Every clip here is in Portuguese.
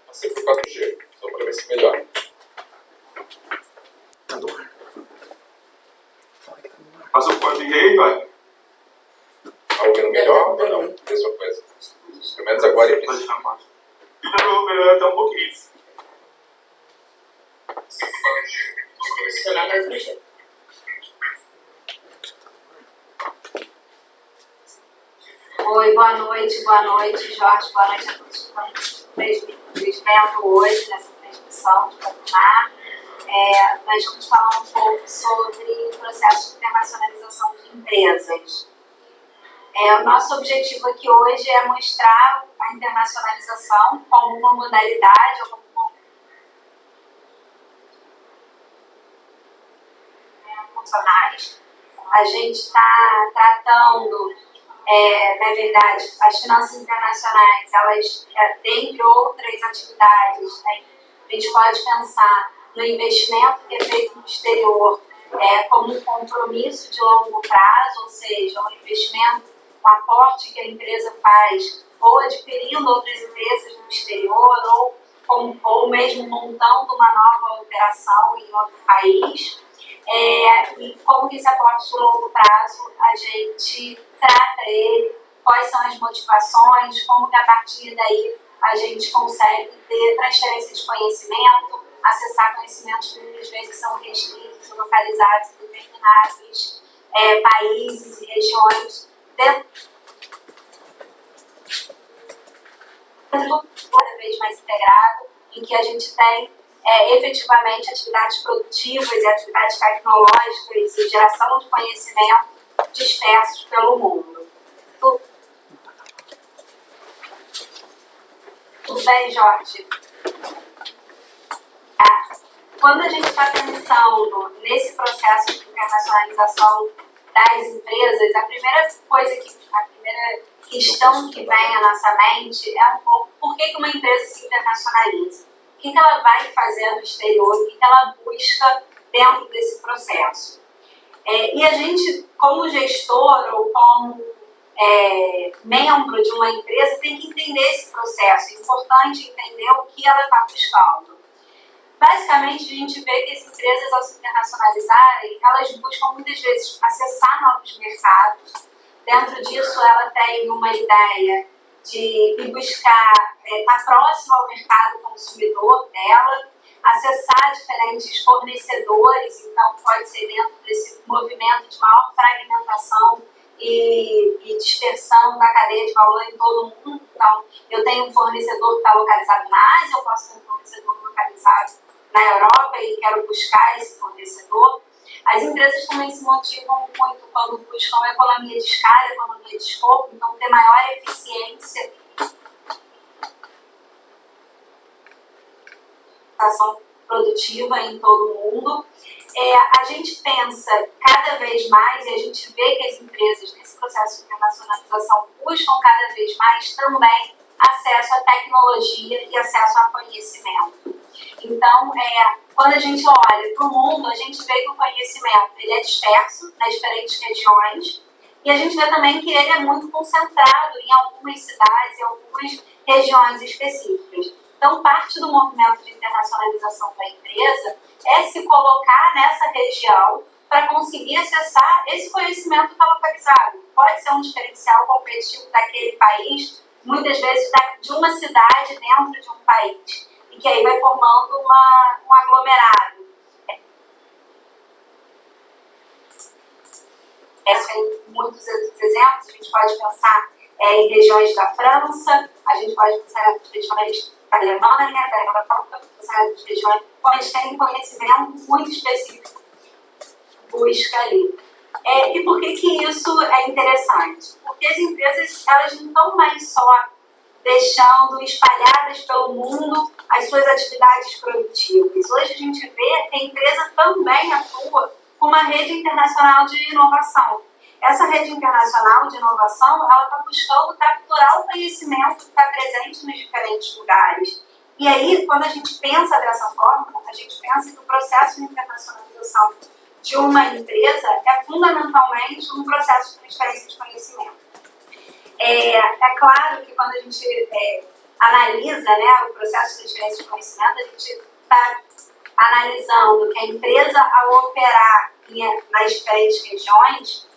Passei por 4G, só para ver se melhora. Tá no ar. Passou por rei, vai. Tá ouvindo melhor ou não? Mesma coisa. Os instrumentos agora é Pode ficar mais. Melhorou até um pouquinho. Oi, boa noite, Jorge, boa noite a todos que estão vendo hoje nessa transmissão de webinar. Nós vamos falar um pouco sobre o processo de internacionalização de empresas. O nosso objetivo aqui hoje é mostrar a internacionalização como uma modalidade ou como funcionais. A gente está tratando, na verdade, as finanças internacionais, elas, dentre outras atividades, né, a gente pode pensar no investimento que é feito no exterior como um compromisso de longo prazo, ou seja, um investimento, um aporte que a empresa faz, ou adquirindo outras empresas no exterior, ou mesmo montando uma nova operação em outro país. E como que esse aporte de longo prazo a gente trata ele, quais são as motivações, como que a partir daí a gente consegue ter transferência de conhecimento, acessar conhecimentos que muitas vezes são restritos, localizados em determinados países e regiões, dentro cada vez mais integrado, em que a gente tem efetivamente atividades produtivas e atividades tecnológicas e geração de conhecimento dispersos pelo mundo. Tudo bem, Jorge? Quando a gente está pensando nesse processo de internacionalização das empresas, a primeira questão que vem à nossa mente é um pouco por que uma empresa se internacionaliza. O que ela vai fazer no exterior, o que ela busca dentro desse processo. E a gente, como gestor ou como membro de uma empresa, tem que entender esse processo. É importante entender o que ela está buscando. Basicamente, a gente vê que as empresas, ao se internacionalizarem, elas buscam muitas vezes acessar novos mercados. Dentro disso, ela tem uma ideia de buscar estar próximo ao mercado consumidor dela, acessar diferentes fornecedores, então pode ser dentro desse movimento de maior fragmentação e dispersão da cadeia de valor em todo o mundo. Então, eu tenho um fornecedor que está localizado na Ásia, eu posso ter um fornecedor localizado na Europa e quero buscar esse fornecedor. As empresas também se motivam muito quando buscam economia de escala, economia de escopo, então ter maior eficiência produtiva em todo o mundo. A gente pensa cada vez mais, e a gente vê que as empresas nesse processo de internacionalização buscam cada vez mais também acesso à tecnologia e acesso a conhecimento. Então, quando a gente olha para o mundo, a gente vê que o conhecimento ele é disperso nas diferentes regiões e a gente vê também que ele é muito concentrado em algumas cidades, em algumas regiões específicas. Então, parte do movimento de internacionalização da empresa é se colocar nessa região para conseguir acessar esse conhecimento que está localizado. Pode ser um diferencial competitivo daquele país, muitas vezes de uma cidade dentro de um país, e que aí vai formando um aglomerado. Tem muitos exemplos, a gente pode pensar em regiões da França, a gente pode pensar em regiões da Alemanha, da Europa, pensar em regiões onde tem conhecimento muito específico, busca ali. E por que isso é interessante? Porque as empresas elas não estão mais só deixando espalhadas pelo mundo as suas atividades produtivas. Hoje a gente vê que a empresa também atua com uma rede internacional de inovação. Essa rede internacional de inovação, ela está buscando capturar o conhecimento que está presente nos diferentes lugares. E aí, quando a gente pensa dessa forma, a gente pensa que o processo de internacionalização de uma empresa é fundamentalmente um processo de transferência de conhecimento. É claro que quando a gente analisa, né, o processo de transferência de conhecimento, a gente está analisando que a empresa, ao operar nas diferentes regiões,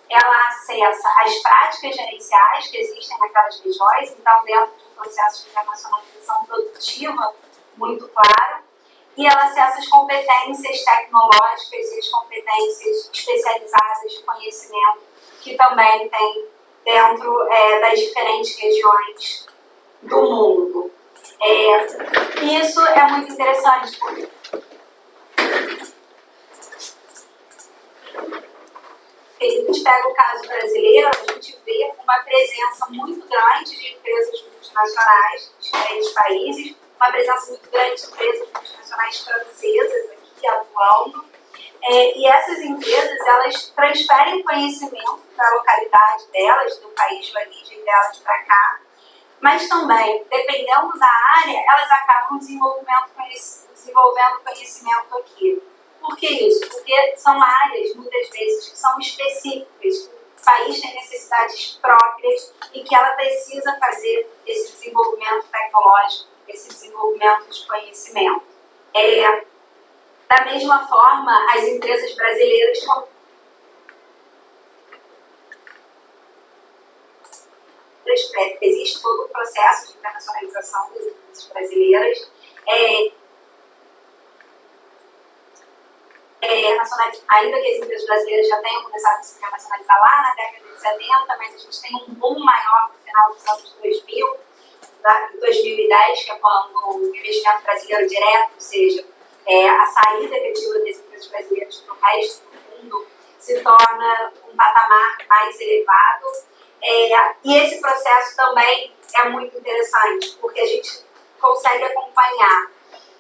ela acessa as práticas gerenciais que existem naquelas regiões, então dentro de um processo de internacionalização produtiva muito claro, e ela acessa as competências tecnológicas e as competências especializadas de conhecimento que também tem dentro das diferentes regiões do mundo. Isso é muito interessante, porque a gente pega o caso brasileiro, a gente vê uma presença muito grande de empresas multinacionais de diferentes países, uma presença muito grande de empresas multinacionais francesas aqui atuando, e essas empresas, elas transferem conhecimento da localidade delas, do país de origem delas para cá, mas também, dependendo da área, elas acabam desenvolvendo conhecimento aqui. Por que isso? Porque são áreas, muitas vezes, que são específicas. O país tem necessidades próprias e que ela precisa fazer esse desenvolvimento tecnológico, esse desenvolvimento de conhecimento. Da mesma forma, as empresas brasileiras existe todo o processo de internacionalização das empresas brasileiras. Ainda que as empresas brasileiras já tenham começado a se internacionalizar lá na década de 70, mas a gente tem um boom maior no final dos anos 2000, 2010, que é quando o investimento brasileiro direto, ou seja, a saída efetiva das empresas brasileiras para o resto do mundo, se torna um patamar mais elevado. E esse processo também é muito interessante, porque a gente consegue acompanhar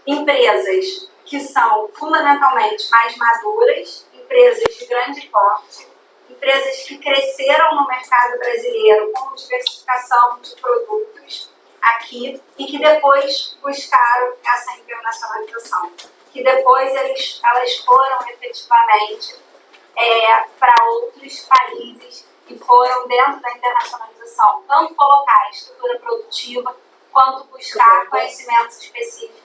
empresas que são fundamentalmente mais maduras, empresas de grande porte, empresas que cresceram no mercado brasileiro com diversificação de produtos aqui e que depois buscaram essa internacionalização, que depois elas foram efetivamente para outros países e foram dentro da internacionalização, tanto colocar estrutura produtiva quanto buscar conhecimentos específicos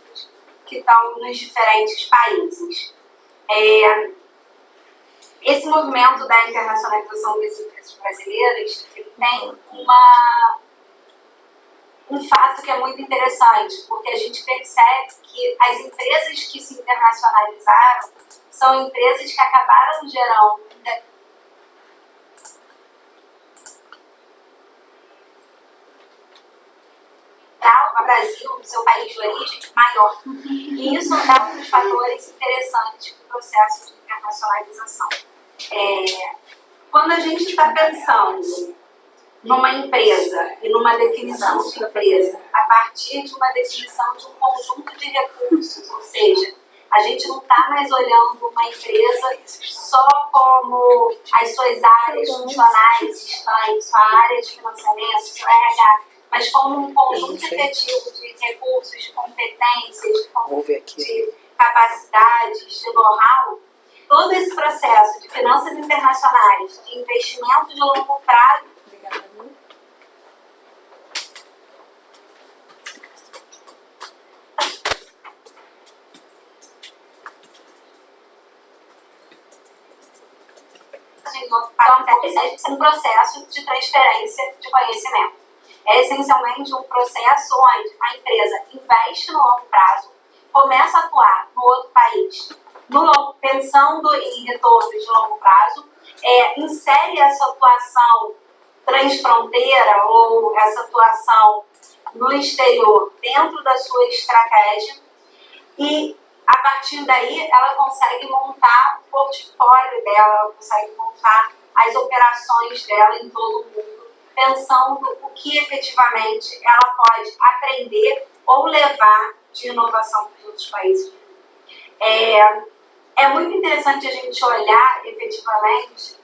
que estão nos diferentes países. Esse movimento da internacionalização das empresas brasileiras, ele tem um fato que é muito interessante, porque a gente percebe que as empresas que se internacionalizaram são empresas que acabaram gerando o Brasil, no seu país de origem, maior. E isso é um dos fatores interessantes do processo de internacionalização. Quando a gente está pensando numa empresa e numa definição de empresa a partir de uma definição de um conjunto de recursos, ou seja, a gente não está mais olhando uma empresa só como as suas áreas funcionais estantes, sua área de financiamento, seu RH, mas como um conjunto efetivo de recursos, de competências, de capacidades, de know-how. Todo esse processo de finanças internacionais, de investimento de longo prazo, acontece um processo de transferência de conhecimento. É essencialmente um processo onde a empresa investe no longo prazo, começa a atuar no outro país, pensando em retorno de longo prazo, insere essa atuação transfronteira ou essa atuação no exterior dentro da sua estratégia e, a partir daí, ela consegue montar o portfólio dela, ela consegue montar as operações dela em todo o mundo, pensando o que efetivamente ela pode aprender ou levar de inovação para os outros países. É muito interessante a gente olhar efetivamente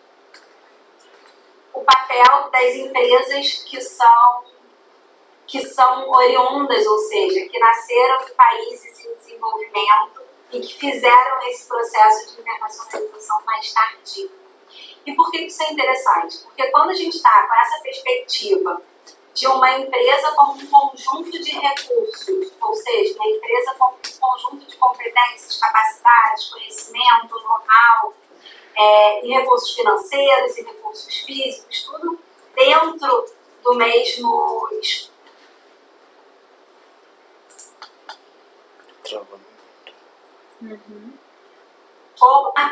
o papel das empresas que são oriundas, ou seja, que nasceram em países em desenvolvimento e que fizeram esse processo de internacionalização mais tardio. E por que isso é interessante? Porque quando a gente está com essa perspectiva de uma empresa como um conjunto de recursos, ou seja, uma empresa como um conjunto de competências, capacidades, conhecimento, know-how, e recursos financeiros e recursos físicos, tudo dentro do mesmo espaço.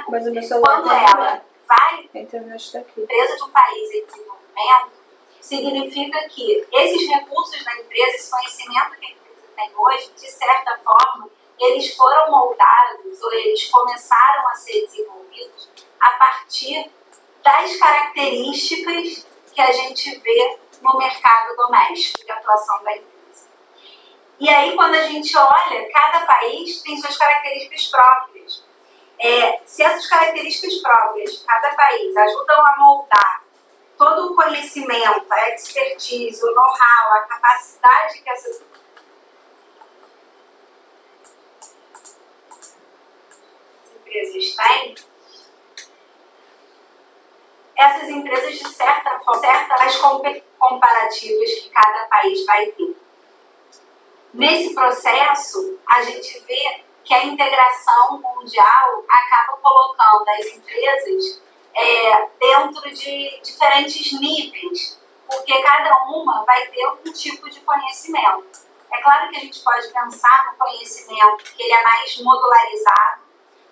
Mas o meu celular Quando ela vai a internet está aqui. empresa de um país em desenvolvimento, significa que esses recursos da empresa, esse conhecimento que a empresa tem hoje, de certa forma, eles foram moldados ou eles começaram a ser desenvolvidos a partir das características que a gente vê no mercado doméstico de atuação da empresa. E aí, quando a gente olha, cada país tem suas características próprias. Se essas características próprias de cada país ajudam a moldar todo o conhecimento, a expertise, o know-how, a capacidade que essas empresas têm, essas empresas, de certa forma, as comparativas que cada país vai ter. Nesse processo, a gente vê que a integração mundial acaba colocando as empresas dentro de diferentes níveis, porque cada uma vai ter um tipo de conhecimento. É claro que a gente pode pensar no conhecimento que ele é mais modularizado,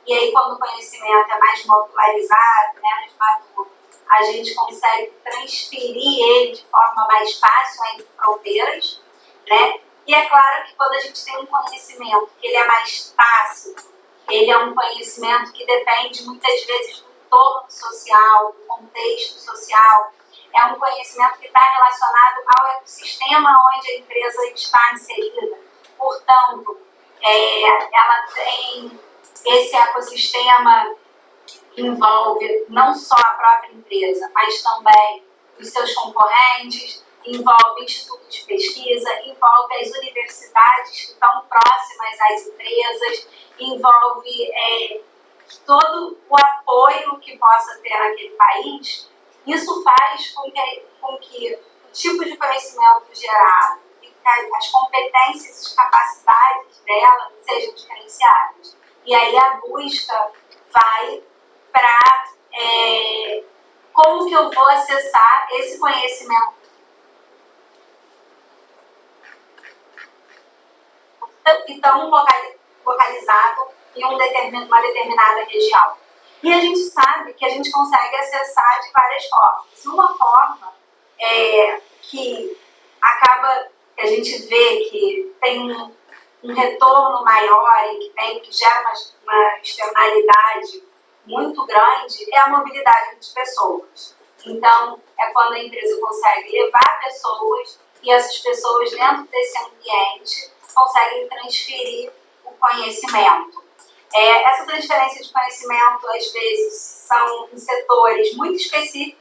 e aí quando o conhecimento é mais modularizado, mais maduro, a gente consegue transferir ele de forma mais fácil entre fronteiras, né? E é claro que quando a gente tem um conhecimento que ele é mais tácito, ele é um conhecimento que depende muitas vezes do entorno social, do contexto social, é um conhecimento que está relacionado ao ecossistema onde a empresa está inserida. Portanto, ela tem esse ecossistema que envolve não só a própria empresa, mas também os seus concorrentes, envolve institutos de pesquisa, envolve as universidades que estão próximas às empresas, envolve todo o apoio que possa ter naquele país. Isso faz com que o tipo de conhecimento gerado e que as competências e capacidades dela sejam diferenciadas. E aí a busca vai para como que eu vou acessar esse conhecimento que tão localizado em uma determinada região. E a gente sabe que a gente consegue acessar de várias formas. Uma forma que acaba, que a gente vê que tem um retorno maior e que gera uma externalidade muito grande, é a mobilidade de pessoas. Então, é quando a empresa consegue levar pessoas e essas pessoas dentro desse ambiente conseguem transferir o conhecimento. Essa transferência de conhecimento, às vezes, são em setores muito específicos,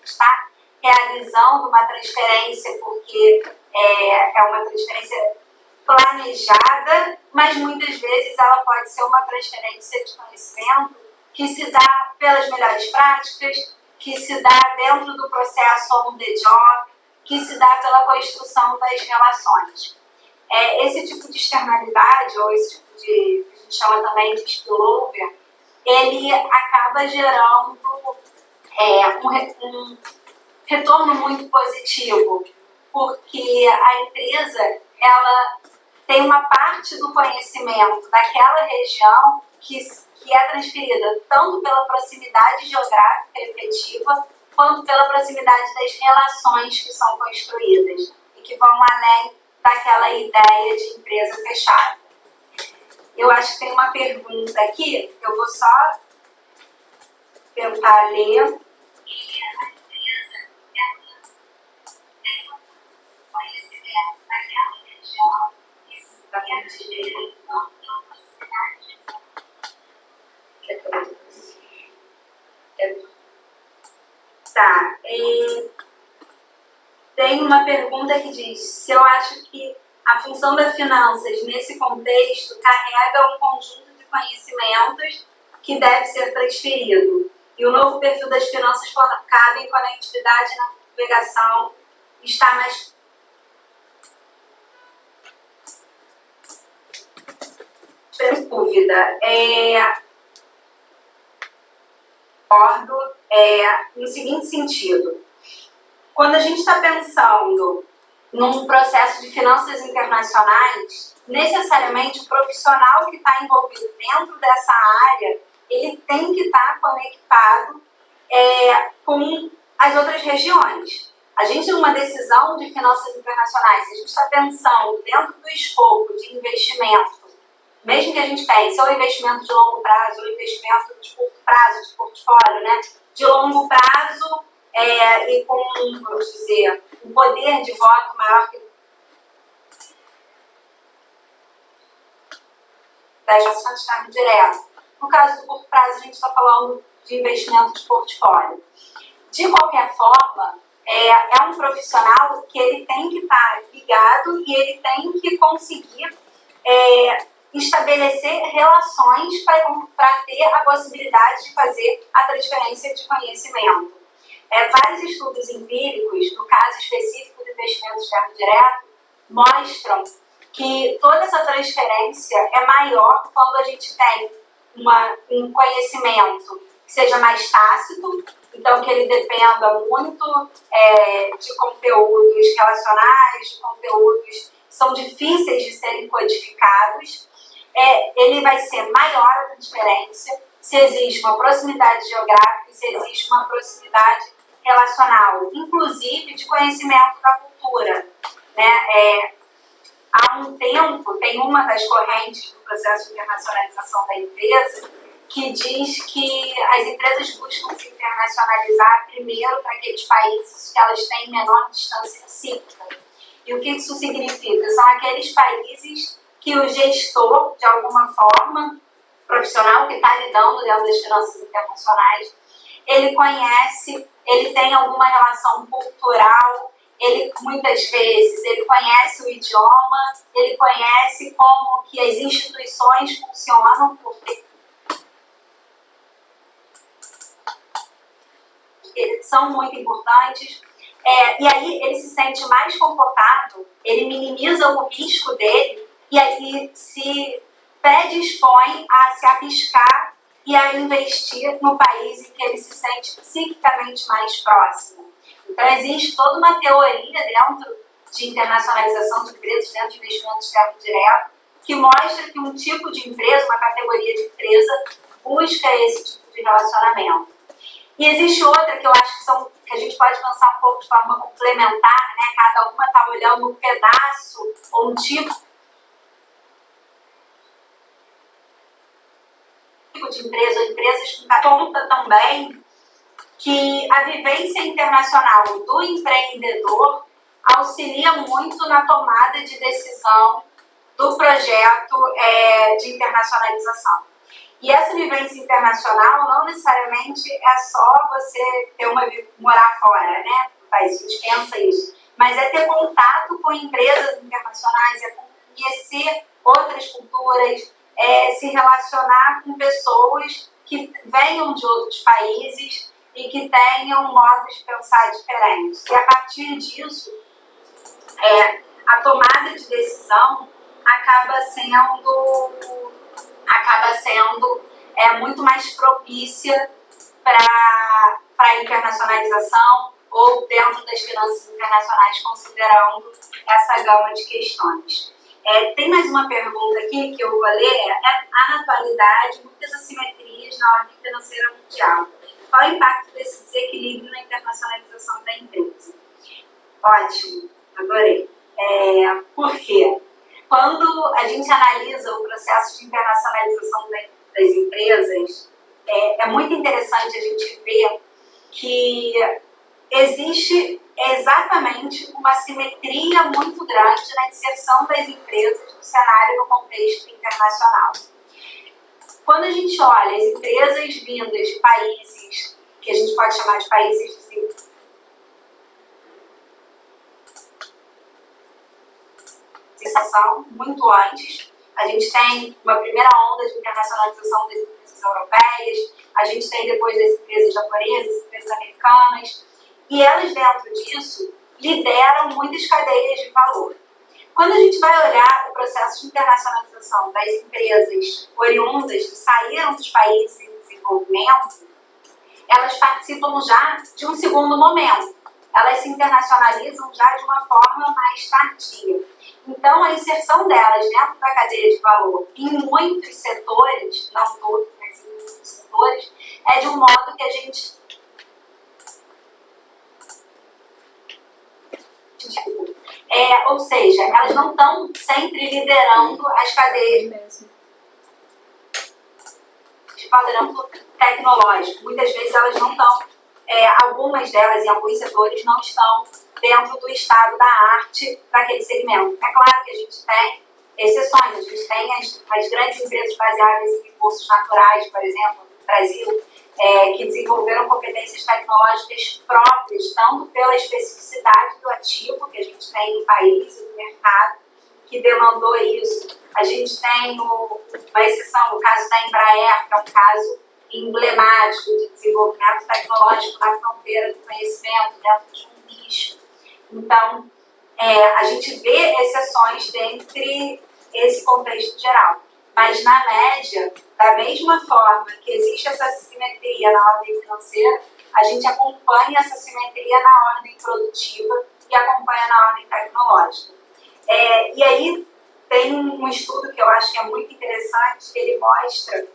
está realizando uma transferência porque é uma transferência planejada, mas muitas vezes ela pode ser uma transferência de conhecimento que se dá pelas melhores práticas, que se dá dentro do processo on the job, que se dá pela construção das relações. Esse tipo de externalidade, ou esse tipo de, que a gente chama também de spillover, ele acaba gerando um retorno muito positivo, porque a empresa ela tem uma parte do conhecimento daquela região que é transferida tanto pela proximidade geográfica efetiva, quanto pela proximidade das relações que são construídas e que vão além daquela ideia de empresa fechada. Eu acho que tem uma pergunta aqui, eu vou só tentar ler. Tá. Tem uma pergunta que diz se eu acho que a função das finanças nesse contexto carrega um conjunto de e conhecimentos que deve ser transferido. E o novo perfil das finanças focado em conectividade na navegação está mais dúvida. No seguinte sentido, quando a gente está pensando num processo de finanças internacionais, necessariamente o profissional que está envolvido dentro dessa área, ele tem que estar conectado com as outras regiões. A gente, numa decisão de finanças internacionais, se a gente está pensando dentro do escopo de investimento, mesmo que a gente pense ou investimento de longo prazo, ou investimento de curto prazo, de portfólio, né? De longo prazo e com, vamos dizer, um poder de voto maior que 10% de termo direto. No caso do curto prazo, a gente está falando de investimento de portfólio. De qualquer forma, é um profissional que ele tem que estar ligado e ele tem que conseguir estabelecer relações para ter a possibilidade de fazer a transferência de conhecimento. Vários estudos empíricos, no caso específico do investimento de termo direto, mostram que toda essa transferência é maior quando a gente tem um conhecimento que seja mais tácito, então que ele dependa muito de conteúdos relacionais, de conteúdos que são difíceis de serem codificados. Ele vai ser maior a transferência se existe uma proximidade geográfica, se existe uma proximidade relacional, inclusive de conhecimento da cultura, né? Há um tempo, tem uma das correntes do processo de internacionalização da empresa que diz que as empresas buscam se internacionalizar primeiro para aqueles países que elas têm menor distância cívica. E o que isso significa? São aqueles países que o gestor, de alguma forma, profissional que está lidando dentro das finanças internacionais, ele conhece, ele tem alguma relação cultural, ele muitas vezes ele conhece o idioma, ele conhece como que as instituições funcionam, porque são muito importantes. E aí ele se sente mais confortável, ele minimiza o risco dele e aí se predispõe a se arriscar e a investir no país em que ele se sente psiquicamente mais próximo. Então, existe toda uma teoria dentro de internacionalização de empresas, dentro de investimentos de termo direto, que mostra que um tipo de empresa, uma categoria de empresa, busca esse tipo de relacionamento. E existe outra que eu acho que a gente pode pensar um pouco de forma complementar, né? Cada uma está olhando um pedaço ou um tipo de empresa, ou empresas que conta também que a vivência internacional do empreendedor auxilia muito na tomada de decisão do projeto de internacionalização. E essa vivência internacional não necessariamente é só você morar fora, né? No país, a gente pensa isso. Mas é ter contato com empresas internacionais, é conhecer outras culturas, se relacionar com pessoas que venham de outros países e que tenham modos de pensar diferentes. E a partir disso, a tomada de decisão acaba sendo muito mais propícia para a internacionalização ou dentro das finanças internacionais, considerando essa gama de questões. Tem mais uma pergunta aqui que eu vou ler. Há na atualidade muitas assimetrias na ordem financeira mundial. Qual é o impacto desse desequilíbrio na internacionalização da empresa? Ótimo, adorei. Por quê? Quando a gente analisa o processo de internacionalização das empresas, é muito interessante a gente ver que existe exatamente uma simetria muito grande na inserção das empresas no cenário no contexto internacional. Quando a gente olha as empresas vindas de países que a gente pode chamar de países desenvolvidos, muito antes, a gente tem uma primeira onda de internacionalização das empresas europeias, a gente tem depois das empresas japonesas, empresas americanas, e elas dentro disso lideram muitas cadeias de valor. Quando a gente vai olhar o processo de internacionalização das empresas oriundas que saíram dos países em desenvolvimento, elas participam já de um segundo momento. Elas se internacionalizam já de uma forma mais tardia. Então, a inserção delas dentro da cadeia de valor em muitos setores, não todos, mas em muitos setores, é de um modo que a gente... ou seja, elas não estão sempre liderando as cadeias de valor tecnológico. Muitas vezes elas não estão, algumas delas em alguns setores não estão dentro do estado da arte daquele segmento. É claro que a gente tem exceções, a gente tem as grandes empresas baseadas em recursos naturais, por exemplo, no Brasil, que desenvolveram competências tecnológicas próprias, tanto pela especificidade do ativo que a gente tem no país e no mercado, que demandou isso. A gente tem uma exceção, o caso da Embraer, que é um caso emblemático de desenvolvimento tecnológico na fronteira do conhecimento, dentro de um nicho. Então, a gente vê exceções dentre esse contexto geral. Mas, na média, da mesma forma que existe essa simetria na ordem financeira, a gente acompanha essa simetria na ordem produtiva e acompanha na ordem tecnológica. E aí tem um estudo que eu acho que é muito interessante, que ele mostra,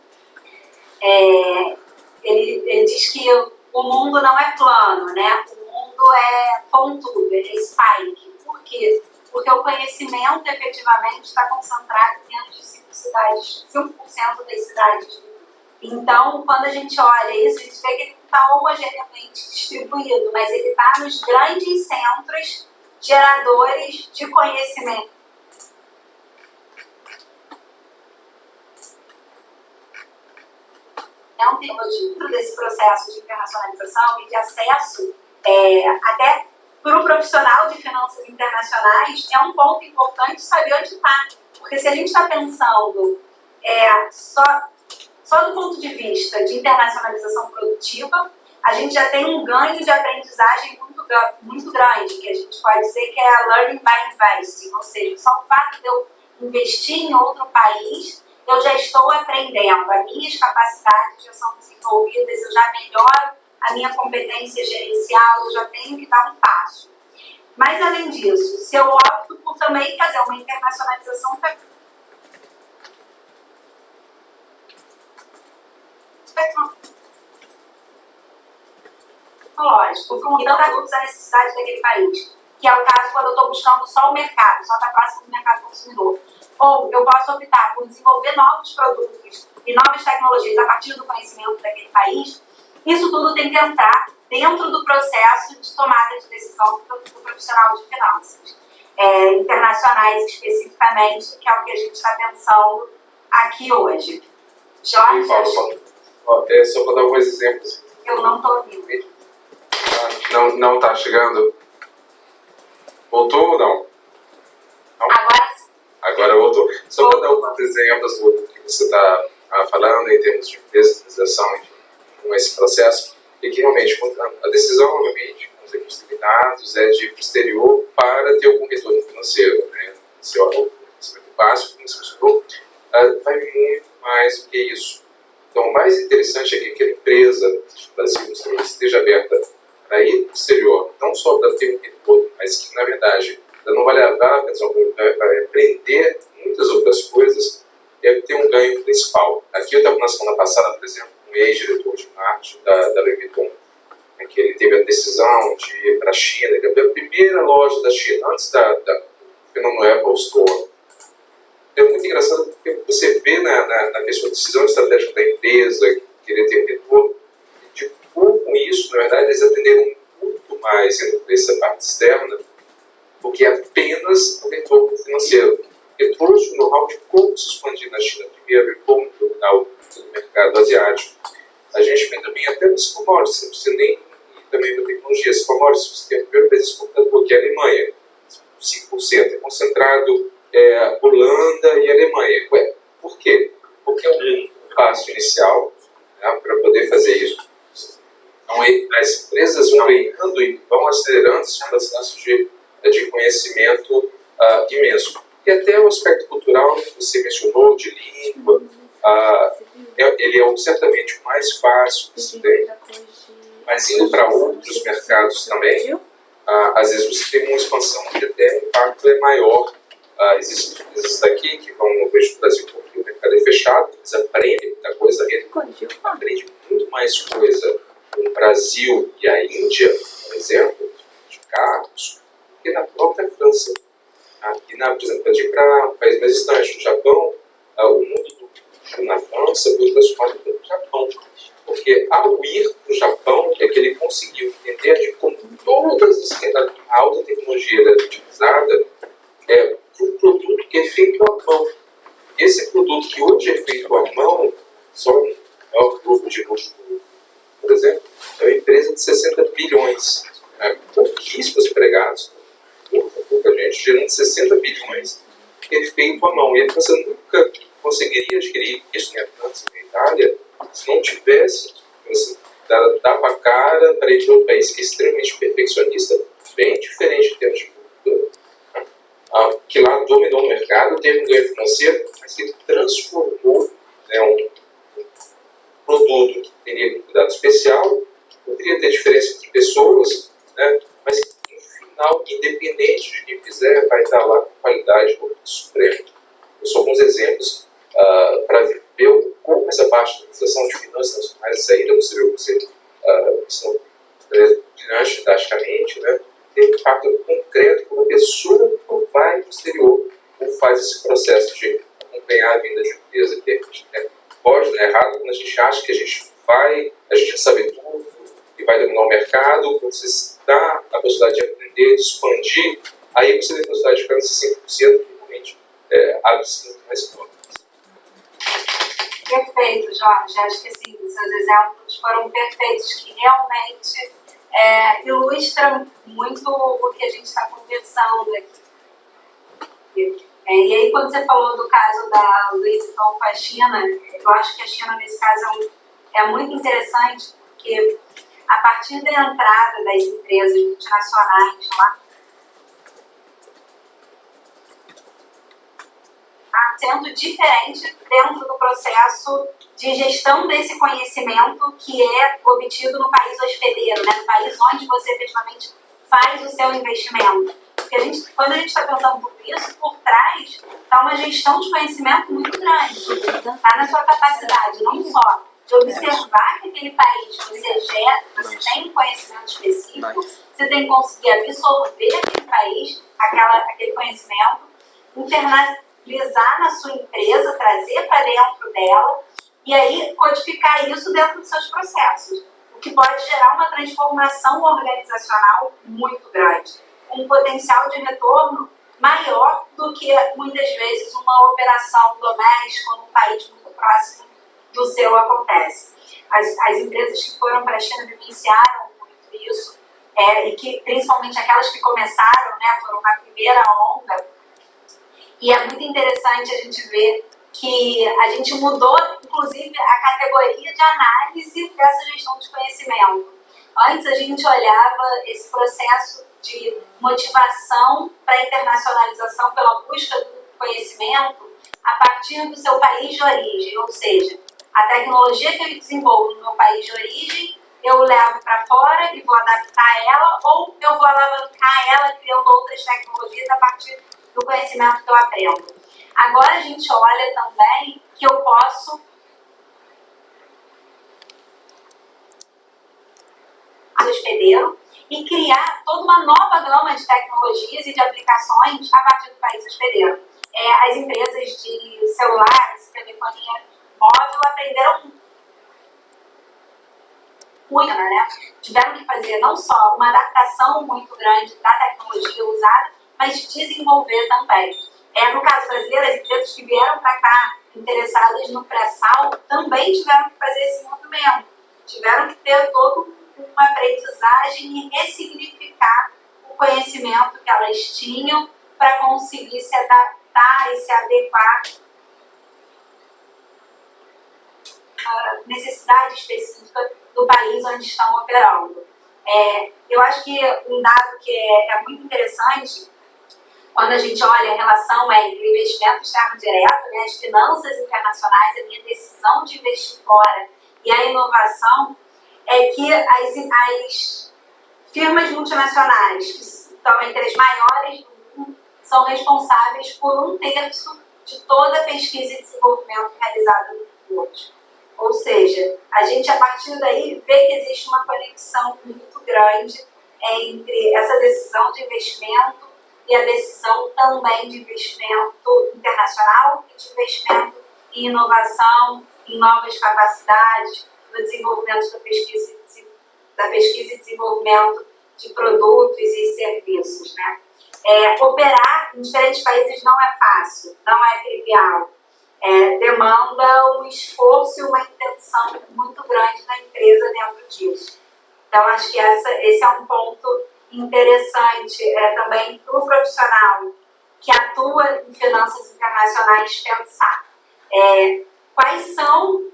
ele diz que o mundo não é plano, né? O mundo é pontudo, ele é spike. Por quê? Porque o conhecimento efetivamente está concentrado em menos de 5% das cidades. Então, quando a gente olha isso, a gente vê que ele está homogeneamente distribuído, mas ele está nos grandes centros geradores de conhecimento. Dentro desse processo de internacionalização e de acesso, até para o profissional de finanças internacionais, é um ponto importante saber onde está. Porque se a gente está pensando só do ponto de vista de internacionalização produtiva, a gente já tem um ganho de aprendizagem muito grande, que a gente pode dizer que é a learning by investing, ou seja, só o fato de eu investir em outro país, eu já estou aprendendo, as minhas capacidades já são desenvolvidas, eu já melhoro a minha competência gerencial, eu já tenho que dar um passo. Mas, além disso, se eu opto por também fazer uma internacionalização tecnológica, então está todas as necessidades daquele país, que é o caso quando eu estou buscando só o mercado, só está próximo do mercado consumidor. Ou eu posso optar por desenvolver novos produtos e novas tecnologias a partir do conhecimento daquele país. Isso tudo tem que entrar dentro do processo de tomada de decisão do profissional de finanças, internacionais especificamente, que é o que a gente está pensando aqui hoje. Jorge? Só para dar alguns exemplos. Eu não estou ouvindo. Não está chegando? Voltou ou não? Agora sim. Agora voltou. Só para dar alguns exemplos do que você está falando em termos de descentralização, com esse processo, e que realmente a decisão, obviamente, com os recursos limitados, é de ir para o exterior para ter algum retorno financeiro. Né? Se o financiamento básico, como você mencionou, vai muito mais do que isso. Então, o mais interessante é que aquela empresa do Brasil esteja aberta para ir para o exterior, não só para ter um retorno, mas que, na verdade, ela não vai levar a pessoa para aprender muitas outras coisas, é ter um ganho principal. Aqui eu estava na semana passada, por exemplo, um ex-diretor de marketing da Louis Vuitton, que ele teve a decisão de ir para a China, ele abriu a primeira loja da China, antes da fenômeno Apple Store. É muito engraçado porque você vê na questão de decisão estratégica da empresa, querer ter retorno, de como isso, na verdade, eles atenderam muito mais essa parte externa do que apenas o retorno financeiro. Ele trouxe o know-how de como se expandir na China primeiro e como dominar o mercado asiático. A gente vem também até nos commodities, não precisa nem ir também para tecnologia. As commodities, você tem o primeiro país exportador, que é a Alemanha, 5%, é concentrado Holanda e Alemanha. Ué, por quê? Porque é um passo inicial, né, para poder fazer isso. Então, as empresas vão ganhando e vão acelerando esse processo de conhecimento imenso. E até o aspecto cultural que você mencionou, de língua, ele é certamente o mais fácil que se tem, mas indo para outros mercados também, às vezes você tem uma expansão que até o impacto é maior. Existem empresas aqui que vão, eu vejo no Brasil, porque o mercado é fechado, eles aprendem muita coisa, aprendem muito mais coisa no Brasil e a Índia, por exemplo, de carros, do que na própria França. Aqui, por exemplo, para ir para um país mais distante, no Japão, o mundo do luxo na França foi transformado no Japão. Porque ao ir para o Japão, é que ele conseguiu entender de como a alta tecnologia é utilizada para um produto que é feito à mão. Esse produto que hoje é feito à mão, só um maior grupo de luxo, por exemplo, é uma empresa de 60 bilhões, pouquíssimos empregados, pouca gente, gerando 60 bilhões, que é feito à mão. E você nunca conseguiria adquirir isso na França e na Itália se não tivesse, você dava a cara para ir para um país que é extremamente perfeccionista, bem diferente em termos de cultura, que lá dominou o mercado, teve um ganho financeiro, mas que transformou, um produto que teria um cuidado especial, poderia ter diferença entre pessoas, mas no final, independente de quem fizer, vai estar lá com qualidade suprema. Eu sou alguns exemplos para ver como essa parte da organização de finanças nacionais ainda possível você são brilhantes didaticamente, tem impacto concreto quando a pessoa vai para o exterior ou faz esse processo de acompanhar a vida de empresa. Pode dar errado quando a gente acha que a gente já sabe tudo e vai dominar o mercado. Quando você dá a possibilidade de aprender, de expandir, aí você tem a possibilidade de ficar nesse 5% que realmente abre muito mais portas. Perfeito, Jorge. Acho que assim, seus exemplos foram perfeitos, que realmente ilustram muito o que a gente está conversando aqui. E aí, quando você falou do caso da Luiz com a China, eu acho que a China, nesse caso, é muito interessante, porque a partir da entrada das empresas multinacionais lá, está sendo diferente dentro do processo de gestão desse conhecimento que é obtido no país hospedeiro, no país onde você efetivamente faz o seu investimento. Porque quando a gente está pensando tudo isso, por trás está uma gestão de conhecimento muito grande. Está na sua capacidade, não só de observar que aquele país você tem um conhecimento específico, você tem que conseguir absorver aquele país, aquele conhecimento, internalizar na sua empresa, trazer para dentro dela e aí codificar isso dentro dos seus processos, o que pode gerar uma transformação organizacional muito grande, com um potencial de retorno maior do que muitas vezes uma operação doméstica num país muito próximo do seu acontece. As empresas que foram para a China vivenciaram muito isso, e que principalmente aquelas que começaram, foram na primeira onda. E é muito interessante a gente ver que a gente mudou, inclusive, a categoria de análise dessa gestão de conhecimento. Antes a gente olhava esse processo de motivação para a internacionalização pela busca do conhecimento a partir do seu país de origem, ou seja, a tecnologia que eu desenvolvo no meu país de origem, eu levo para fora e vou adaptar ela, ou eu vou alavancar ela criando outras tecnologias a partir do conhecimento que eu aprendo. Agora a gente olha também que eu posso hospedeiro e criar toda uma nova gama de tecnologias e de aplicações a partir do país hospedeiro. As empresas de celulares, telefonia móvel aprenderam muito, tiveram que fazer não só uma adaptação muito grande da tecnologia usada, mas desenvolver também. No caso brasileiro, as empresas que vieram para cá interessadas no pré-sal também tiveram que fazer esse movimento. Tiveram que ter toda uma aprendizagem e ressignificar o conhecimento que elas tinham para conseguir se adaptar e se adequar à necessidade específica do país onde estão operando. Eu acho que um dado que é muito interessante, quando a gente olha a relação entre o investimento externo direto, né, as finanças internacionais, a minha decisão de investir fora e a inovação, é que as firmas multinacionais, que estão entre as maiores do mundo, são responsáveis por 1/3 de toda a pesquisa e desenvolvimento realizada no mundo hoje. Ou seja, a gente, a partir daí, vê que existe uma conexão muito grande entre essa decisão de investimento e a decisão também de investimento internacional e de investimento em inovação, em novas capacidades, no desenvolvimento da pesquisa e desenvolvimento de produtos e serviços, né? Operar em diferentes países não é fácil, não é trivial. Demanda um esforço e uma intenção muito grande da empresa dentro disso. Então, acho que esse é um ponto interessante também para o profissional que atua em finanças internacionais pensar.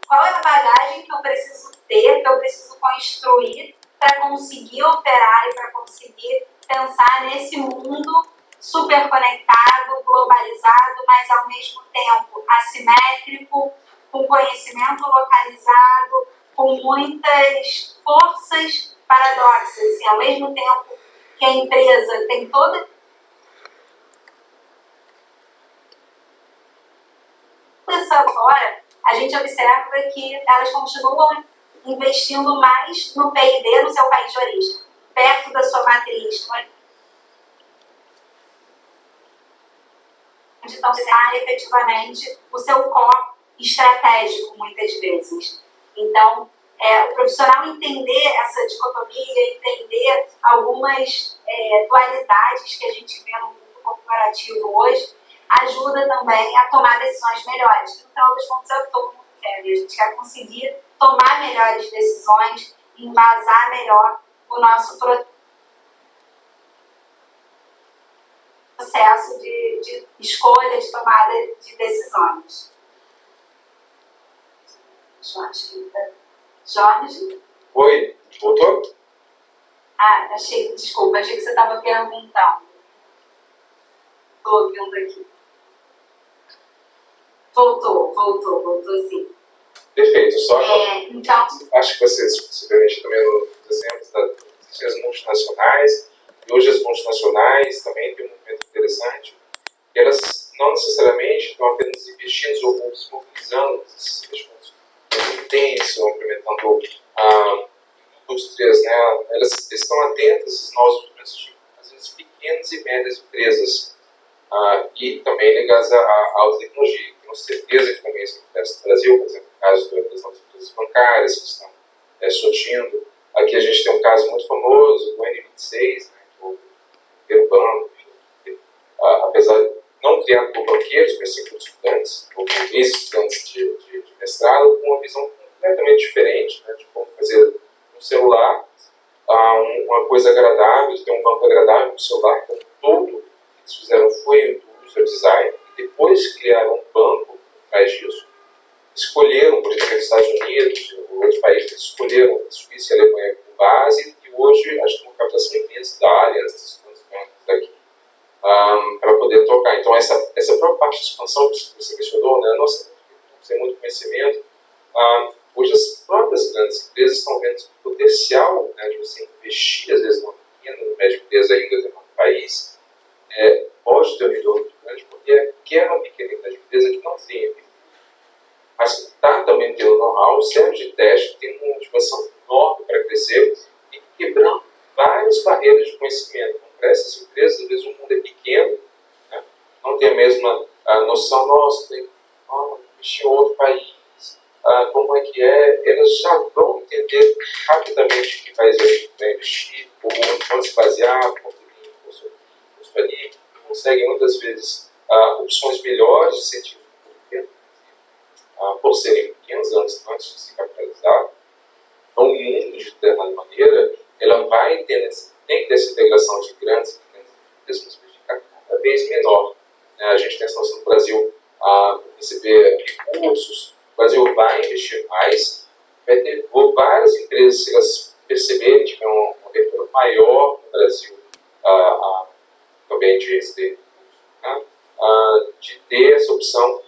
Qual é a bagagem que eu preciso ter, que eu preciso construir para conseguir operar e para conseguir pensar nesse mundo super conectado, globalizado, mas ao mesmo tempo assimétrico, com conhecimento localizado, com muitas forças paradoxas. Assim, ao mesmo tempo que a empresa tem toda essa fora, a gente observa que elas continuam investindo mais no P&D no seu país de origem, perto da sua matriz, onde estão efetivamente o seu core estratégico, muitas vezes. Então, o profissional entender essa dicotomia, entender algumas dualidades que a gente vê no mundo corporativo hoje, ajuda também a tomar decisões melhores. No final das contas, é o que todo mundo quer. A gente quer conseguir tomar melhores decisões, embasar melhor o nosso processo de escolha, de tomada de decisões. Jorge? Oi, voltou? Desculpa, achei que você estava perguntando. Estou ouvindo aqui. Voltou sim. Perfeito, só então, acho que vocês se permitem também nos exemplos das multinacionais, e hoje as multinacionais também têm um movimento interessante, que elas não necessariamente estão apenas investindo ou se mobilizando nesses investimentos intensos, implementando indústrias, né? Elas estão atentas aos novos movimentos, às vezes pequenas e médias empresas, e também ligadas à alta tecnologia. Tenho certeza que também isso acontece no Brasil, por exemplo, no caso das novas empresas bancárias que estão surgindo. Aqui a gente tem um caso muito famoso, o N26, né, o primeiro banco, enfim, apesar de não criado por banqueiros, mas sim por estudantes, ou por ex-estudantes de mestrado, com uma visão completamente diferente, né, de como fazer um celular uma coisa agradável, ter um banco agradável, um celular como todo. Eles fizeram foi o user design e depois criaram um banco atrás disso. Escolheram, por exemplo, os Estados Unidos, outros países escolheram a Suíça e a Alemanha como base, e hoje acho que uma captação imensa da área, esses bancos daqui, para poder tocar. Então, essa própria parte de expansão que você mencionou, né, nossa, tem muito conhecimento. Hoje as próprias grandes empresas estão vendo o potencial, né, de você investir, às vezes, numa pequena, média empresa ainda dentro do país, pode ter um retorno muito grande, porque é uma pequena empresa que não tem, mas que está também tendo know-how, serve de teste, tem uma motivação enorme para crescer e quebrando várias barreiras de conhecimento. Então, para essas empresas, às vezes o mundo é pequeno, né, não tem a mesma noção, nossa, tem que investir em outro país, como é que elas já vão entender rapidamente que país vai investir, onde se basear, quanto ali, conseguem muitas vezes opções melhores de incentivo por serem pequenos antes de se capitalizar. Então, o mundo, de determinada maneira, ela tem que ter essa integração de grandes empresas, mas vai ficar cada vez menor. A gente tem essa noção do Brasil receber recursos, o Brasil vai investir mais, vai ter várias empresas, se elas perceberem que tiver uma abertura maior no Brasil, também de receber, né? De ter essa opção,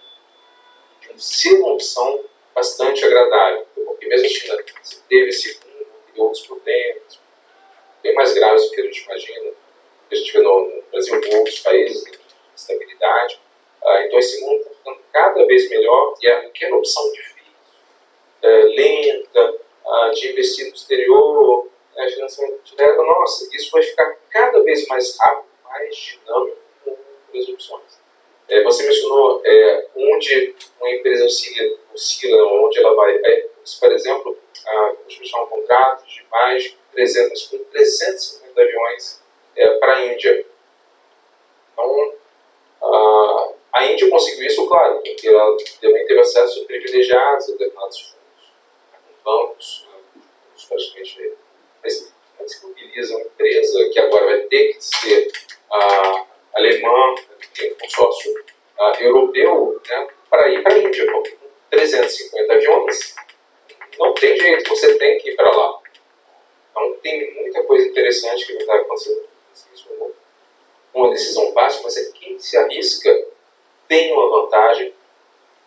de ser uma opção bastante agradável, porque mesmo a China teve esse boom, teve outros problemas, bem mais graves do que a gente imagina, que a gente vê no Brasil e em outros países, de estabilidade. Então esse mundo está ficando cada vez melhor e aquela opção difícil, lenta, de investir no exterior, financiamento direto, nossa, isso vai ficar cada vez mais rápido, mais dinâmico com as opções. Você mencionou onde uma empresa oscila, onde ela vai. Por exemplo, vamos fechar um contrato de mais de 350 aviões para a Índia. Então, a Índia conseguiu isso, claro, porque ela também teve acesso privilegiado a determinados fundos, bancos, praticamente. Mas se mobiliza uma empresa que agora vai ter que ser alemã, tem um consórcio europeu, né, para ir para a Índia, porque com 350 aviões não tem jeito, você tem que ir para lá. Então tem muita coisa interessante que vai estar acontecendo. Uma decisão fácil, mas quem se arrisca tem uma vantagem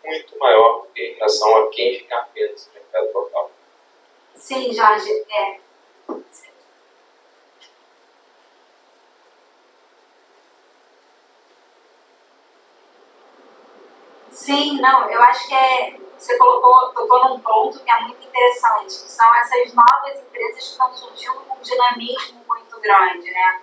muito maior em relação a quem fica apenas no mercado local. Sim, Jorge. Sim, não, eu acho que você tocou num ponto que é muito interessante, que são essas novas empresas que estão surgindo com um dinamismo muito grande, né?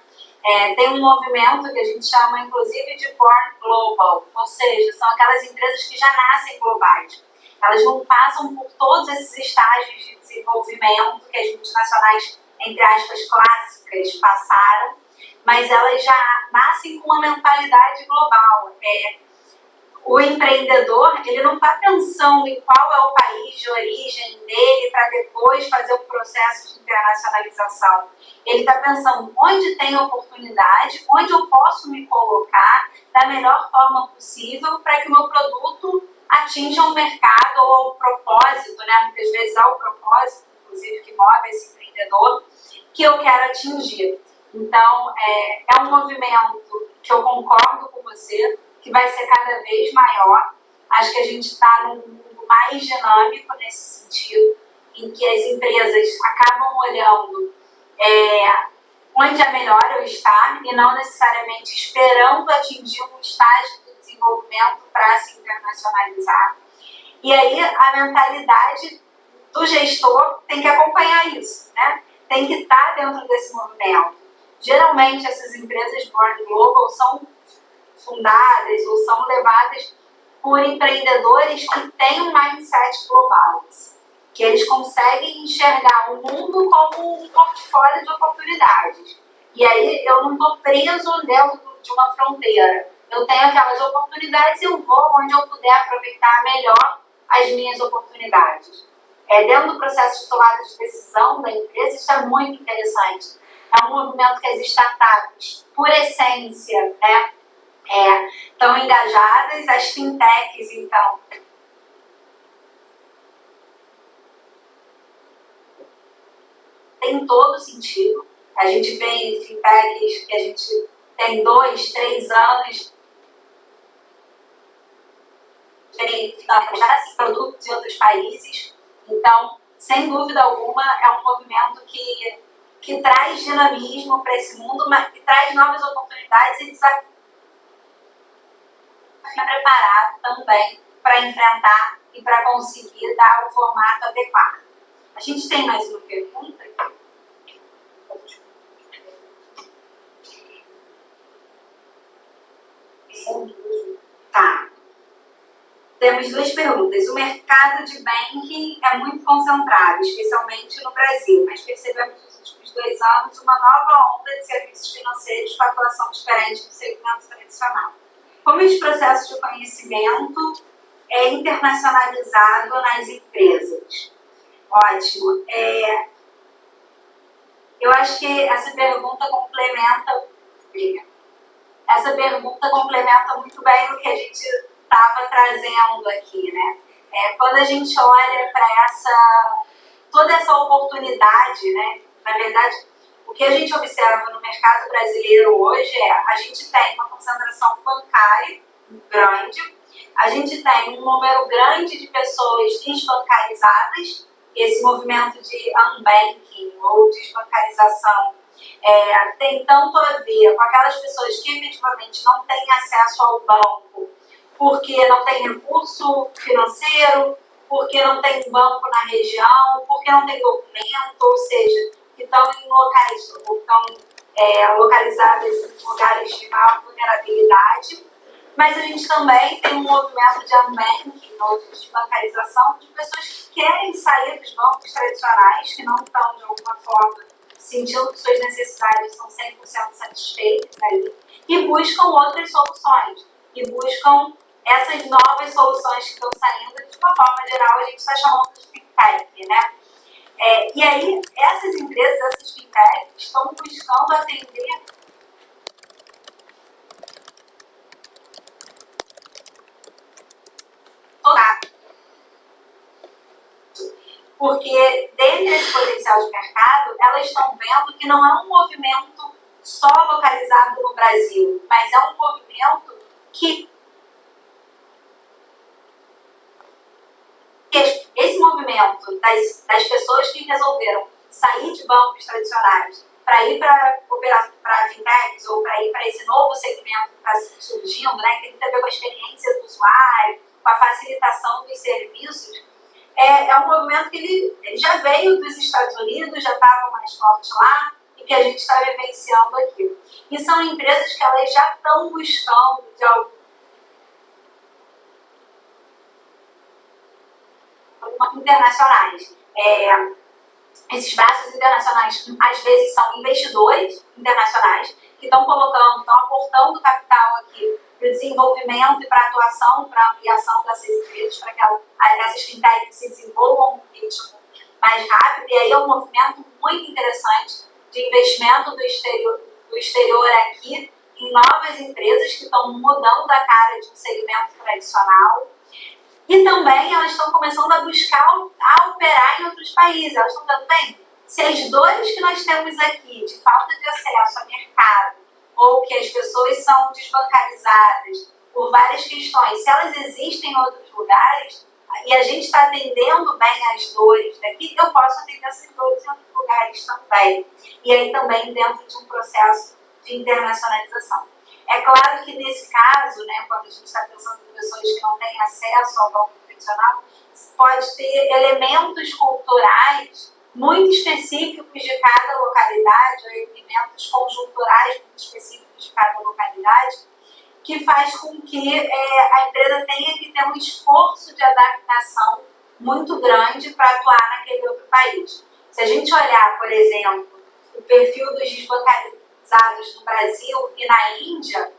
Tem um movimento que a gente chama, inclusive, de Born Global, ou seja, são aquelas empresas que já nascem globais. Elas não passam por todos esses estágios de desenvolvimento que as multinacionais, entre aspas, clássicas passaram, mas elas já nascem com uma mentalidade global. O empreendedor, ele não está pensando em qual é o país de origem dele para depois fazer o processo de internacionalização. Ele está pensando onde tem oportunidade, onde eu posso me colocar da melhor forma possível para que o meu produto atinja um mercado ou ao propósito, né? Muitas vezes é o propósito, inclusive, que move esse empreendedor, que eu quero atingir. Então, é um movimento que eu concordo com você, que vai ser cada vez maior. Acho que a gente está num mundo mais dinâmico nesse sentido, em que as empresas acabam olhando onde é melhor eu estar e não necessariamente esperando atingir um estágio de desenvolvimento para se internacionalizar. E aí a mentalidade do gestor tem que acompanhar isso, né? Tem que estar dentro desse movimento. Geralmente essas empresas Born Global são fundadas ou são levadas por empreendedores que têm um mindset global, que eles conseguem enxergar o mundo como um portfólio de oportunidades. E aí eu não estou preso dentro de uma fronteira. Eu tenho aquelas oportunidades e eu vou onde eu puder aproveitar melhor as minhas oportunidades. Dentro do processo de tomada de decisão da empresa, isso é muito interessante. É um movimento que as startups, por essência, né, estão engajadas, as fintechs, então, tem todo sentido. A gente vê em fintechs que a gente tem 2, 3 anos já produtos em outros países. Então, sem dúvida alguma, é um movimento que traz dinamismo para esse mundo, mas que traz novas oportunidades e desafios preparado também para enfrentar e para conseguir dar o formato adequado. A gente tem mais uma pergunta? Tá. Temos 2 perguntas. O mercado de banking é muito concentrado, especialmente no Brasil, mas percebemos nos últimos 2 anos uma nova onda de serviços financeiros com atuação diferente do segmento tradicional. Como esse processo de conhecimento é internacionalizado nas empresas? Ótimo. Eu acho que essa pergunta complementa. essa pergunta complementa muito bem o que a gente estava trazendo aqui, né? Quando a gente olha para toda essa oportunidade, né? Na verdade, o que a gente observa no mercado brasileiro hoje a gente tem uma concentração bancária grande, a gente tem um número grande de pessoas desbancarizadas, esse movimento de unbanking ou desbancarização tem tanto a ver com aquelas pessoas que efetivamente não têm acesso ao banco porque não tem recurso financeiro, porque não tem banco na região, porque não tem documento, ou seja, que estão em locais, ou estão localizadas em lugares de maior vulnerabilidade. Mas a gente também tem um movimento de unbanking, ou de desbancarização, de pessoas que querem sair dos bancos tradicionais, que não estão, de alguma forma, sentindo que suas necessidades são 100% satisfeitas ali, e buscam outras soluções, e buscam essas novas soluções que estão saindo, de uma forma geral, a gente está chamando de fintech, né? E aí, essas empresas, essas fintechs, estão buscando atender porque dentro desse potencial de mercado, elas estão vendo que não é um movimento só localizado no Brasil, mas é um movimento que esse movimento das pessoas que resolveram sair de bancos tradicionais para ir para fintechs ou para ir para esse novo segmento que está surgindo, né, que tem a ver com a experiência do usuário, com a facilitação dos serviços, é um movimento que ele já veio dos Estados Unidos, já estava mais forte lá e que a gente está vivenciando aqui. E são empresas que elas já estão buscando de internacionais. Esses braços internacionais, às vezes, são investidores internacionais que estão aportando capital aqui para o desenvolvimento e para a atuação, para a ampliação dessas empresas, para que essas fintechs se desenvolvam num ritmo mais rápido. E aí é um movimento muito interessante de investimento do exterior aqui em novas empresas que estão mudando a cara de um segmento tradicional. E também elas estão começando a buscar a operar em outros países. Elas estão vendo, bem, se as dores que nós temos aqui, de falta de acesso a mercado, ou que as pessoas são desbancarizadas por várias questões, se elas existem em outros lugares, e a gente está atendendo bem as dores daqui, eu posso atender essas dores em outros lugares também. E aí também dentro de um processo de internacionalização. É claro que nesse caso, né, quando a gente está pensando em pessoas que não têm acesso ao banco tradicional, pode ter elementos culturais muito específicos de cada localidade, ou elementos conjunturais muito específicos de cada localidade, que faz com que a empresa tenha que ter um esforço de adaptação muito grande para atuar naquele outro país. Se a gente olhar, por exemplo, o perfil dos desbancarizados no Brasil e na Índia,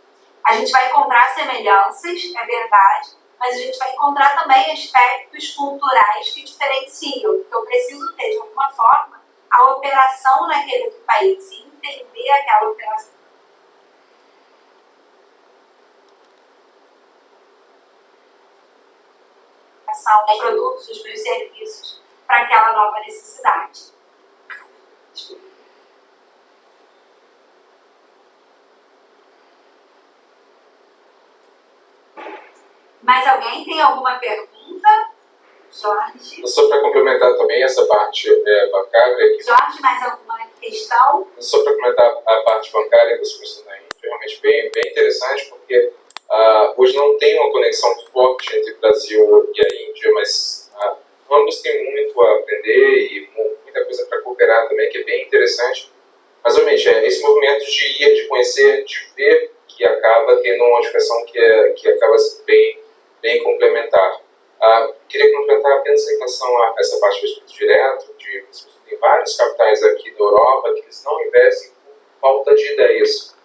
a gente vai encontrar semelhanças, é verdade, mas a gente vai encontrar também aspectos culturais que diferenciam, porque eu preciso ter, de alguma forma, a operação naquele outro país e entender aquela operação. Os produtos, os meus serviços para aquela nova necessidade. Mais alguém tem alguma pergunta? Jorge? Só para complementar também essa parte bancária. Jorge, mais alguma questão? Só para complementar a parte bancária que você mencionou aí, realmente bem interessante, porque hoje não tem uma conexão forte entre o Brasil e a Índia, mas ambos têm muito a aprender e muita coisa para cooperar também, que é bem interessante. Mas, realmente, esse movimento de ir, de conhecer, de ver, que acaba tendo uma expressão que acaba sendo bem complementar. Queria complementar apenas em relação a essa parte do investimento direto, tem vários capitais aqui da Europa que eles não investem por falta de ideias.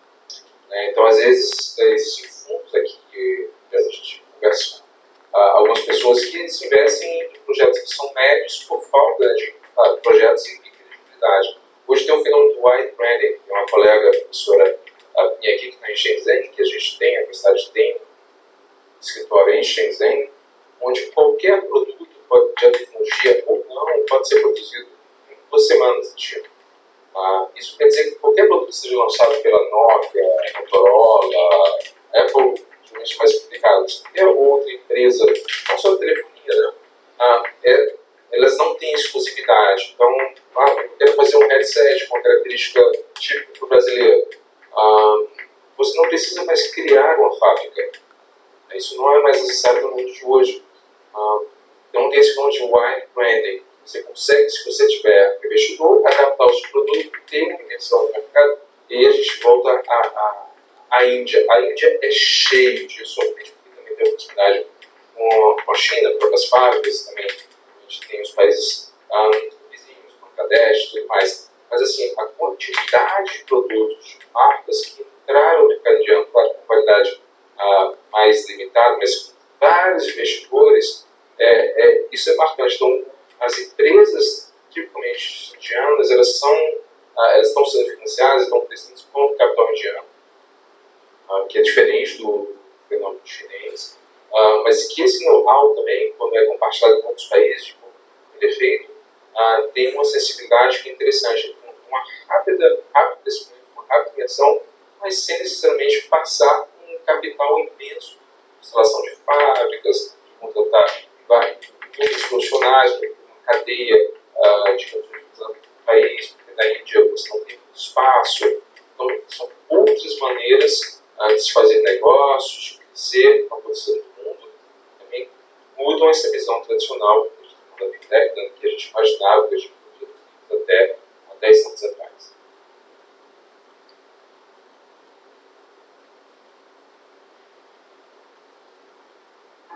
Né? Então, às vezes, existem fundos aqui que a gente conversa com algumas pessoas que eles investem em projetos que são médios por falta de projetos em credibilidade. Hoje tem um fenômeno do white branding, tem uma colega, professora minha aqui que está em Shenzhen, que a Nokia, Motorola, Apple, geralmente mais complicado. Qualquer outra empresa, não só de telefonia, né? Elas não têm exclusividade. Então, eu quero fazer um headset com uma característica típica do brasileiro. Você não precisa mais criar uma fábrica. Isso não é mais necessário no mundo de hoje. Então, tem esse nome de wide branding. Você consegue, se você tiver investidor, adaptar o seu produto, ter uma dimensão no mercado, e aí a gente volta à Índia. A Índia é cheio disso, a gente também tem proximidade com a China, próprias fábricas também. A gente tem os países vizinhos, Bangladesh e tudo mais. Mas, assim, a quantidade de produtos, de marcas que entraram no mercado indiano, claro, com qualidade mais limitada, mas com vários investidores, isso é marcante. Então, as empresas tipicamente indianas, elas estão sendo financiadas, estão crescendo com o capital indiano, que é diferente do fenômeno chinês, mas que esse know-how também, quando é compartilhado com outros países, tipo, ele é feito, tem uma sensibilidade que é interessante, uma rápida crescimento, uma rápida criação, mas sem necessariamente passar um capital imenso, instalação de fábricas, de contratar muitos profissionais, uma cadeia de construção do país, porque na Índia você não tem muito espaço. Então, são outras maneiras de se fazer negócios, de crescer, para produção do mundo, também mudam essa visão tradicional da fintech, que a gente imaginava, que a gente podia até há 10 anos atrás.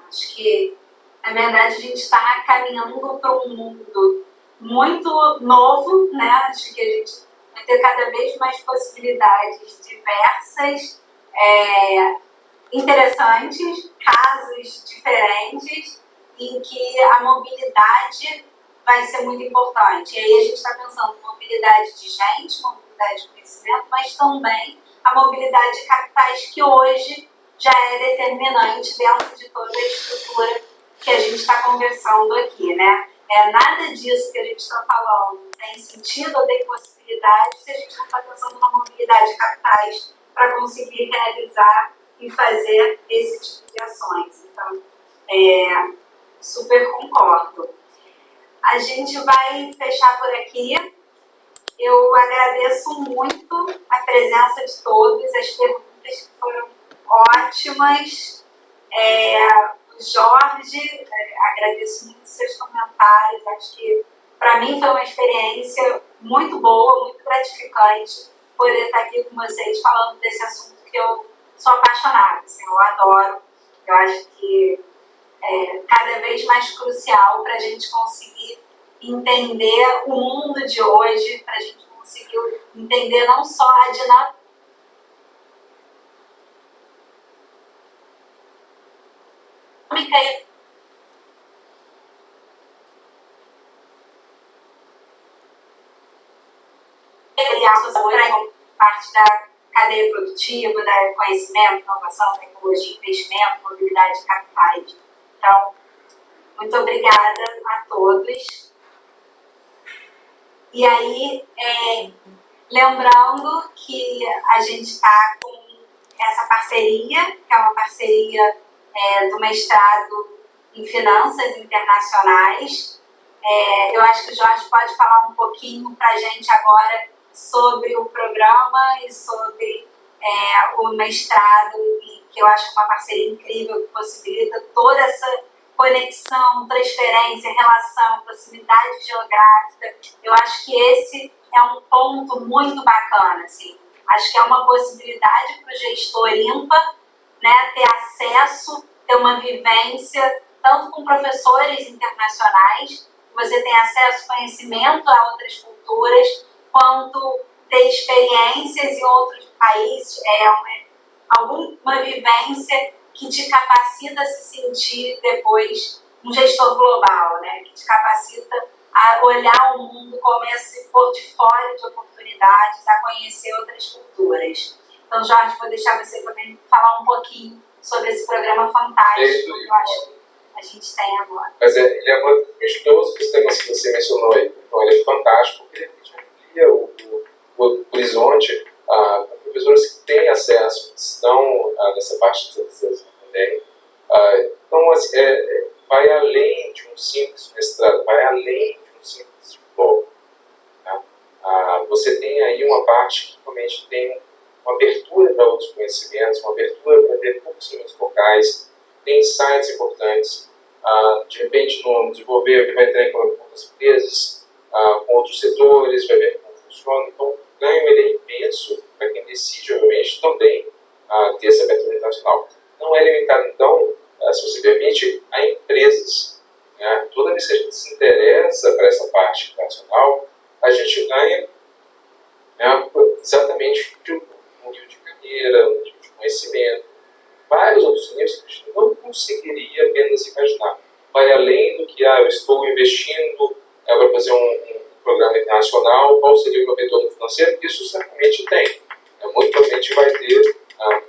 Acho que, na verdade, a gente está caminhando para um mundo muito novo, né? Acho que a gente vai ter cada vez mais possibilidades diversas, interessantes, casos diferentes, em que a mobilidade vai ser muito importante. E aí a gente está pensando em mobilidade de gente, mobilidade de conhecimento, mas também a mobilidade de capitais, que hoje já é determinante dentro de toda a estrutura que a gente está conversando aqui, né? Nada disso que a gente está falando tem sentido ou tem possibilidade se a gente não está pensando na mobilidade de capitais para conseguir realizar e fazer esse tipo de ações. Então, super concordo. A gente vai fechar por aqui. Eu agradeço muito a presença de todos, as perguntas que foram ótimas. Jorge, agradeço muito os seus comentários. Acho que para mim foi uma experiência muito boa, muito gratificante poder estar aqui com vocês falando desse assunto que eu sou apaixonada, assim, eu adoro. Eu acho que é cada vez mais crucial para a gente conseguir entender o mundo de hoje, para a gente conseguir entender não só a dinâmica parte da cadeia produtiva, da conhecimento, inovação, tecnologia, investimento, mobilidade de capitais. Então, muito obrigada a todos. E aí, lembrando que a gente está com essa parceria, que é uma parceria do mestrado em Finanças Internacionais. Eu acho que o Jorge pode falar um pouquinho para a gente agora sobre o programa e sobre o mestrado, e que eu acho que é uma parceria incrível que possibilita toda essa conexão, transferência, relação, proximidade geográfica. Eu acho que esse é um ponto muito bacana, assim. Acho que é uma possibilidade para o gestor ímpar, né, ter acesso, ter uma vivência, tanto com professores internacionais, você tem acesso, conhecimento a outras culturas, quanto ter experiências em outros países, alguma vivência que te capacita a se sentir depois um gestor global, né? Que te capacita a olhar o mundo como esse portfólio de oportunidades, a conhecer outras culturas. Então, Jorge, vou deixar você também falar um pouquinho sobre esse programa fantástico que eu acho que a gente tem agora. Mas ele é muito todos os temas que você mencionou aí. Então, ele é fantástico, porque ele amplia o horizonte com professores que têm acesso, que estão nessa parte de certificação também. Então, assim, vai além de um simples mestrado, vai além de um simples diploma. Tá? Você tem aí uma parte que realmente tem uma abertura para outros conhecimentos, uma abertura para ver conhecimentos locais, tem insights importantes. De repente, no desenvolver, vai entrar em contato com outras empresas, com outros setores, vai ver como funciona. Então, o ganho ele é imenso para quem decide, obviamente, também ter essa abertura internacional. Não é limitado, então, se você permite, a empresas. Né? Toda vez que a gente se interessa para essa parte internacional, a gente ganha, né, exatamente um nível de carreira, um nível de conhecimento, vários outros níveis que a gente não conseguiria apenas imaginar. Vai além do que eu estou investindo para fazer um programa internacional, qual seria o retorno financeiro? Isso certamente tem. Muito provavelmente vai ter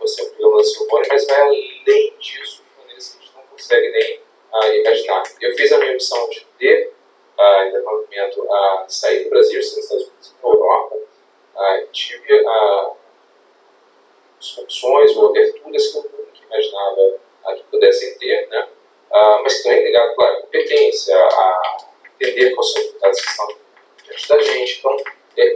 você um programa da Silvânia, mas vai além disso, de maneiras que a gente não consegue nem imaginar. Eu fiz a minha missão de ter desenvolvimento sair do Brasil, nos Estados Unidos e na Europa. Tive opções ou aberturas que eu nunca imaginava que pudessem ter, né? Mas também ligado, claro, à competência, a entender quais são as dificuldades que estão diante da gente. Então,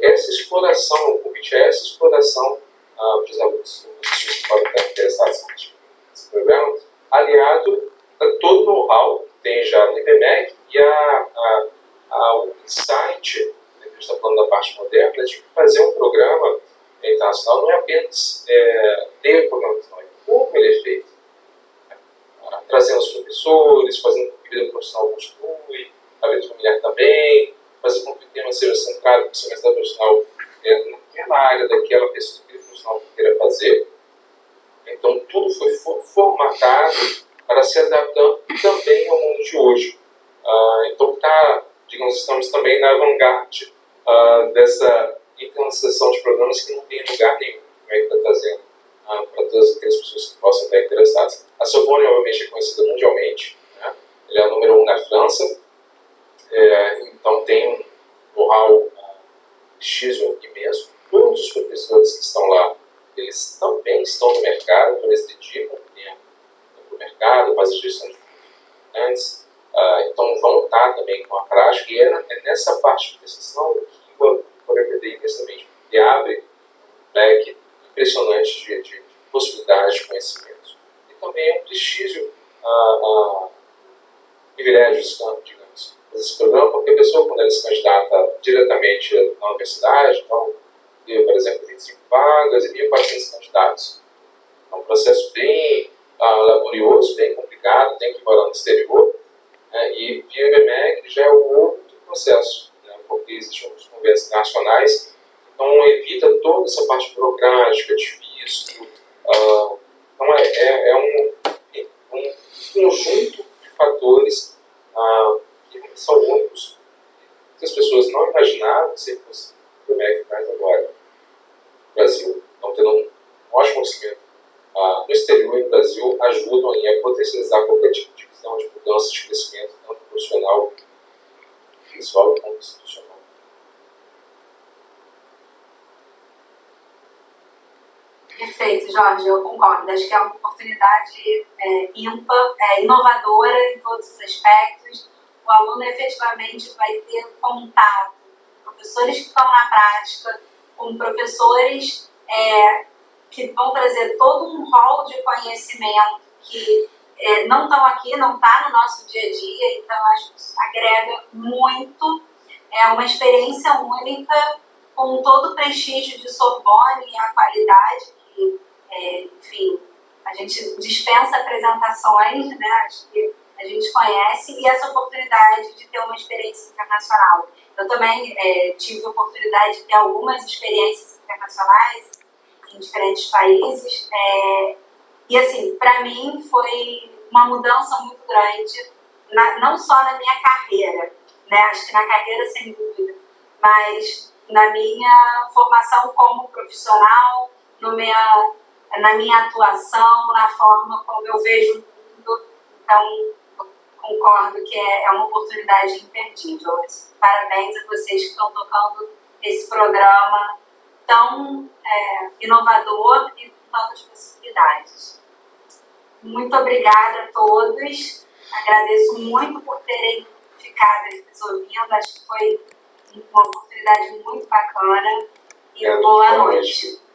essa exploração, o convite é essa exploração, por exemplo, os que podem estar interessados nesse programa, aliado a todo o know-how que tem já no IBMEC e o insight, né, que a gente está falando da parte moderna, de fazer um programa internacional não é apenas ter o programa internacional, é como ele é feito. Trazendo os professores, fazendo com que a vida profissional continue, a vida familiar também, fazer com que o tema seja centrado para o semestre profissional naquela área, daquela pessoa que o profissional queira fazer. Então, tudo foi formatado para se adaptar também ao mundo de hoje. Então, digamos, estamos também na vanguarda dessa internacionalização de programas que não tem lugar nenhum. Como é que está trazendo para todas aquelas pessoas que possam estar interessadas. A Sorbonne, obviamente, é conhecida mundialmente. Né? Ele é o número 1 na França. Então, tem um know-how prestígio imenso. Todos os professores que estão lá, eles também estão no mercado, eles dedicam tempo para o mercado, fazem gestão de antes. Então, vão estar também com a prática. E é nessa parte de pesquisa que o PDI imensamente, que abre um leque impressionante de possibilidades de conhecimentos. E também é um prestígio, privilégios, digamos, desse programa, porque a pessoa, quando ela se candidata diretamente na universidade, então, por exemplo, 25 vagas e 1.400 candidatos. É um processo bem laborioso, bem complicado, tem que morar no exterior, né? E via IBMEC já é um outro processo, né? Porque existem outros convênios nacionais, então evita toda essa parte burocrática, difícil. Então é um conjunto de fatores que são únicos, que as pessoas não imaginavam ser possível que o IBMEC faz agora no Brasil. Então, tendo um ótimo conhecimento no exterior e no Brasil, ajudam a potencializar qualquer tipo de visão de mudança de crescimento, tanto profissional, pessoal quanto institucional. Perfeito, Jorge, eu concordo. Acho que é uma oportunidade ímpar, inovadora em todos os aspectos. O aluno efetivamente vai ter contato com professores que estão na prática, com professores que vão trazer todo um rol de conhecimento que não estão aqui, não está no nosso dia a dia, então acho que isso agrega muito. É uma experiência única, com todo o prestígio de Sorbonne e a qualidade que, enfim, a gente dispensa apresentações, né? Acho que a gente conhece, e essa oportunidade de ter uma experiência internacional. Eu também tive a oportunidade de ter algumas experiências internacionais em diferentes países, e assim, para mim foi uma mudança muito grande, não só na minha carreira, né? Acho que na carreira sem dúvida, mas na minha formação como profissional, na minha atuação, na forma como eu vejo o mundo. Então, concordo que é uma oportunidade imperdível. Parabéns a vocês que estão tocando esse programa tão inovador e com tantas possibilidades. Muito obrigada a todos. Agradeço muito por terem ficado aqui nos ouvindo. Acho que foi uma oportunidade muito bacana. E boa noite.